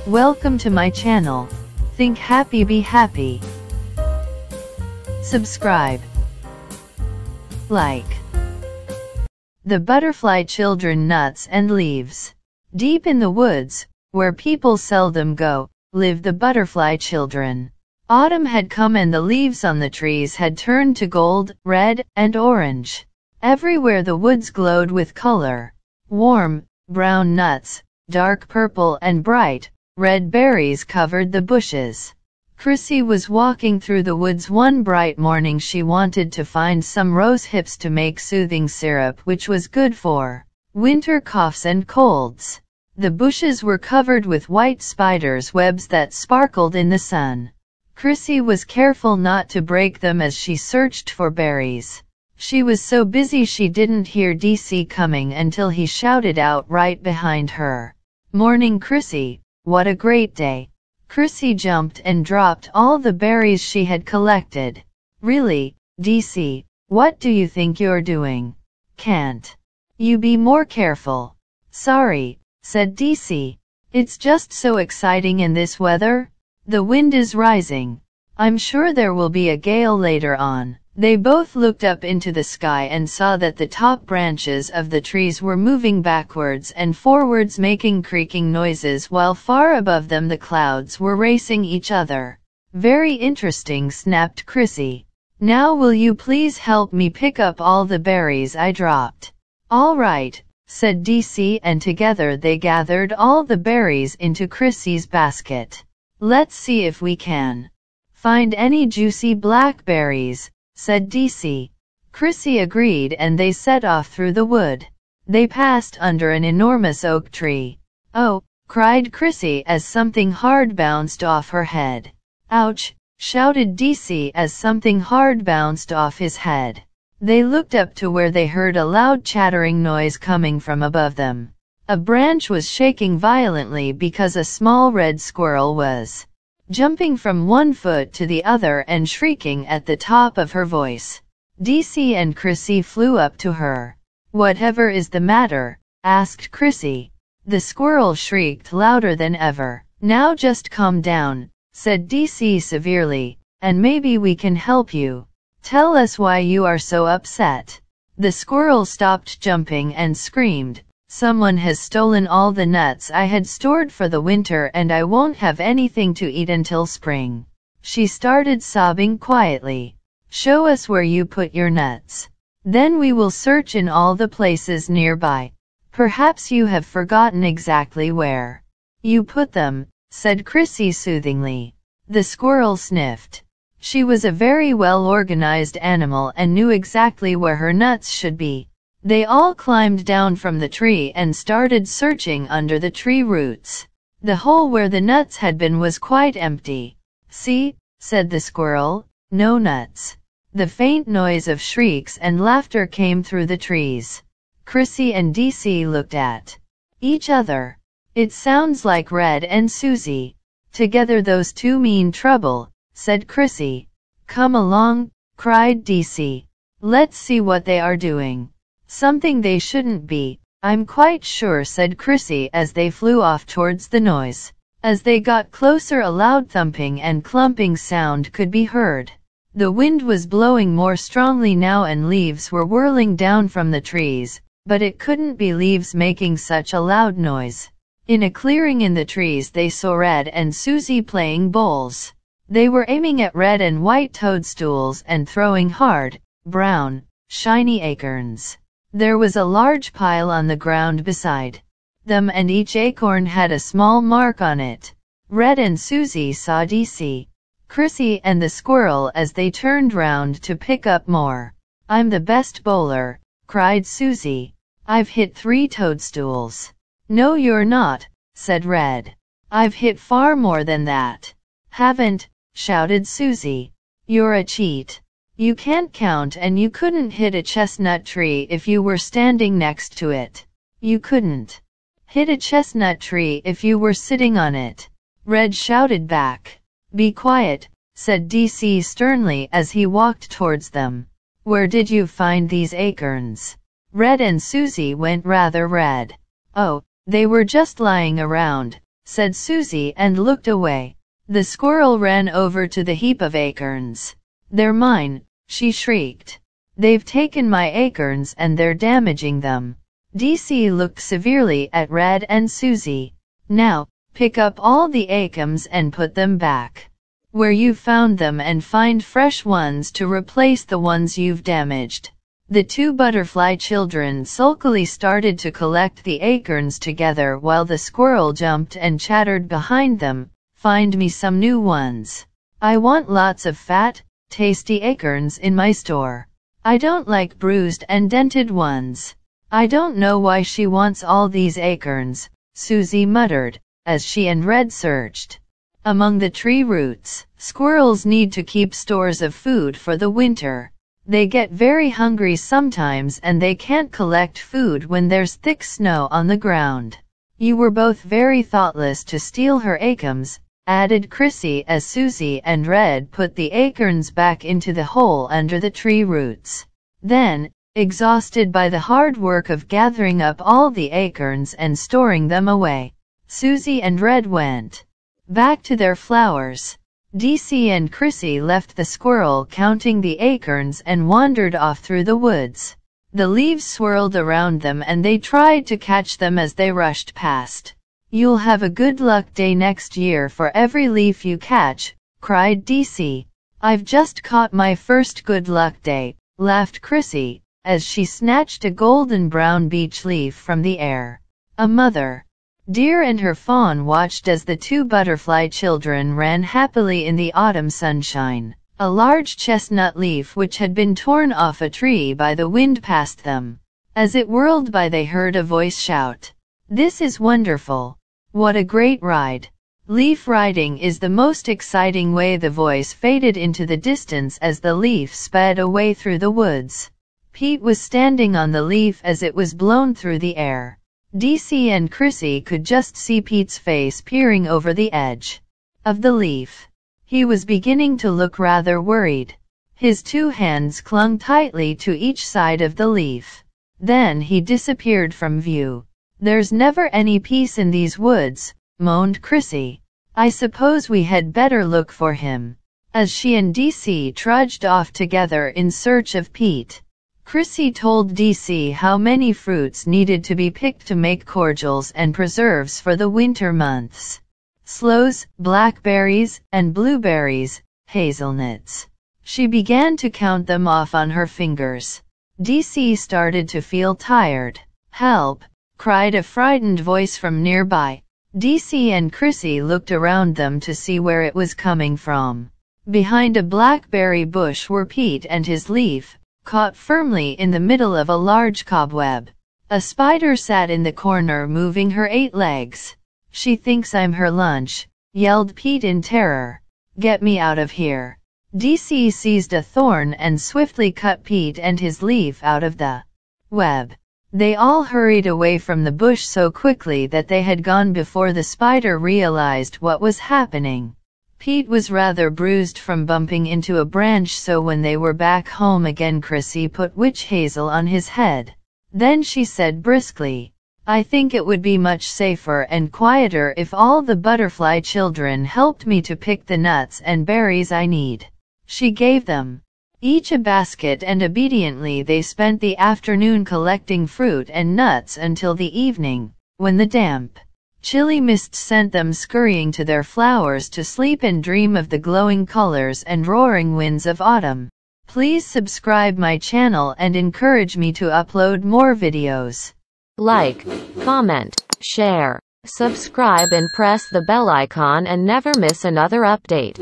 Welcome to my channel. Think happy, be happy. Subscribe. Like. The butterfly children, nuts and leaves. Deep in the woods, where people seldom go, live the butterfly children. Autumn had come and the leaves on the trees had turned to gold, red, and orange. Everywhere the woods glowed with color. Warm, brown nuts, dark purple and bright, red berries covered the bushes. Chrissy was walking through the woods one bright morning. She wanted to find some rose hips to make soothing syrup, which was good for winter coughs and colds. The bushes were covered with white spiders' webs that sparkled in the sun. Chrissy was careful not to break them as she searched for berries. She was so busy she didn't hear DC coming until he shouted out right behind her. "Morning, Chrissy, what a great day." Chrissy jumped and dropped all the berries she had collected. "Really, DC, what do you think you're doing? Can't you be more careful?" "Sorry," said DC. "It's just so exciting in this weather. The wind is rising. I'm sure there will be a gale later on." They both looked up into the sky and saw that the top branches of the trees were moving backwards and forwards, making creaking noises, while far above them the clouds were racing each other. "Very interesting," snapped Chrissy. "Now will you please help me pick up all the berries I dropped?" "All right," said DC, and together they gathered all the berries into Chrissy's basket. "Let's see if we can find any juicy blackberries," said DC. Chrissy agreed and they set off through the wood. They passed under an enormous oak tree. "Oh!" cried Chrissy as something hard bounced off her head. "Ouch!" shouted DC as something hard bounced off his head. They looked up to where they heard a loud chattering noise coming from above them. A branch was shaking violently because a small red squirrel was jumping from one foot to the other and shrieking at the top of her voice. DC and Chrissy flew up to her. "Whatever is the matter?" asked Chrissy. The squirrel shrieked louder than ever. "Now just calm down," said DC severely, "and maybe we can help you. Tell us why you are so upset." The squirrel stopped jumping and screamed, "Someone has stolen all the nuts I had stored for the winter and I won't have anything to eat until spring." She started sobbing quietly. "Show us where you put your nuts. Then we will search in all the places nearby. Perhaps you have forgotten exactly where you put them," said Chrissy soothingly. The squirrel sniffed. She was a very well-organized animal and knew exactly where her nuts should be. They all climbed down from the tree and started searching under the tree roots. The hole where the nuts had been was quite empty. "See," said the squirrel, "no nuts." The faint noise of shrieks and laughter came through the trees. Chrissy and DC looked at each other. "It sounds like Red and Susie. Together those two mean trouble," said Chrissy. "Come along," cried DC. "Let's see what they are doing." "Something they shouldn't be, I'm quite sure," said Chrissy as they flew off towards the noise. As they got closer, a loud thumping and clumping sound could be heard. The wind was blowing more strongly now and leaves were whirling down from the trees, but it couldn't be leaves making such a loud noise. In a clearing in the trees they saw Red and Susie playing bowls. They were aiming at red and white toadstools and throwing hard, brown, shiny acorns. There was a large pile on the ground beside them and each acorn had a small mark on it. Red and Susie saw DC, Chrissy and the squirrel as they turned round to pick up more. "I'm the best bowler," cried Susie. "I've hit 3 toadstools." "No you're not," said Red. "I've hit far more than that." "Haven't," shouted Susie. "You're a cheat. You can't count and you couldn't hit a chestnut tree if you were standing next to it. You couldn't hit a chestnut tree if you were sitting on it," Red shouted back. "Be quiet," said DC sternly as he walked towards them. "Where did you find these acorns?" Red and Susie went rather red. "Oh, they were just lying around," said Susie and looked away. The squirrel ran over to the heap of acorns. They're mine, she shrieked. They've taken my acorns and they're damaging them. DC looked severely at Red and Susie. Now, pick up all the acorns and put them back where you found them and find fresh ones to replace the ones you've damaged. The two butterfly children sulkily started to collect the acorns together while the squirrel jumped and chattered behind them, "Find me some new ones. I want lots of fat, tasty acorns in my store. I don't like bruised and dented ones." "I don't know why she wants all these acorns," Susie muttered, as she and Red searched among the tree roots. Squirrels need to keep stores of food for the winter. They get very hungry sometimes and they can't collect food when there's thick snow on the ground. "You were both very thoughtless to steal her acorns," added Chrissy as Susie and Red put the acorns back into the hole under the tree roots. Then, exhausted by the hard work of gathering up all the acorns and storing them away, Susie and Red went back to their flowers. DC and Chrissy left the squirrel counting the acorns and wandered off through the woods. The leaves swirled around them and they tried to catch them as they rushed past. "You'll have a good luck day next year for every leaf you catch," cried DC. "I've just caught my first good luck day," laughed Chrissy, as she snatched a golden brown beech leaf from the air. A mother deer and her fawn watched as the two butterfly children ran happily in the autumn sunshine. A large chestnut leaf which had been torn off a tree by the wind passed them. As it whirled by they heard a voice shout, "This is wonderful! What a great ride!" Leaf riding is the most exciting way. The voice faded into the distance as the leaf sped away through the woods. Pete was standing on the leaf as it was blown through the air. DC and Chrissy could just see Pete's face peering over the edge of the leaf. He was beginning to look rather worried. His two hands clung tightly to each side of the leaf. Then he disappeared from view. "There's never any peace in these woods," moaned Chrissy. "I suppose we had better look for him." As she and DC trudged off together in search of Pete, Chrissy told DC how many fruits needed to be picked to make cordials and preserves for the winter months. Sloes, blackberries, and blueberries, hazelnuts. She began to count them off on her fingers. DC started to feel tired. "Help!" cried a frightened voice from nearby. DC and Chrissy looked around them to see where it was coming from. Behind a blackberry bush were Pete and his leaf, caught firmly in the middle of a large cobweb. A spider sat in the corner moving her 8 legs. "She thinks I'm her lunch," yelled Pete in terror. "Get me out of here." DC seized a thorn and swiftly cut Pete and his leaf out of the web. They all hurried away from the bush so quickly that they had gone before the spider realized what was happening. Pete was rather bruised from bumping into a branch, so when they were back home again Chrissy put witch hazel on his head. Then she said briskly, "I think it would be much safer and quieter if all the butterfly children helped me to pick the nuts and berries I need." She gave them each a basket and obediently they spent the afternoon collecting fruit and nuts until the evening, when the damp, chilly mist sent them scurrying to their flowers to sleep and dream of the glowing colors and roaring winds of autumn. Please subscribe my channel and encourage me to upload more videos. Like, comment, share, subscribe and press the bell icon and never miss another update.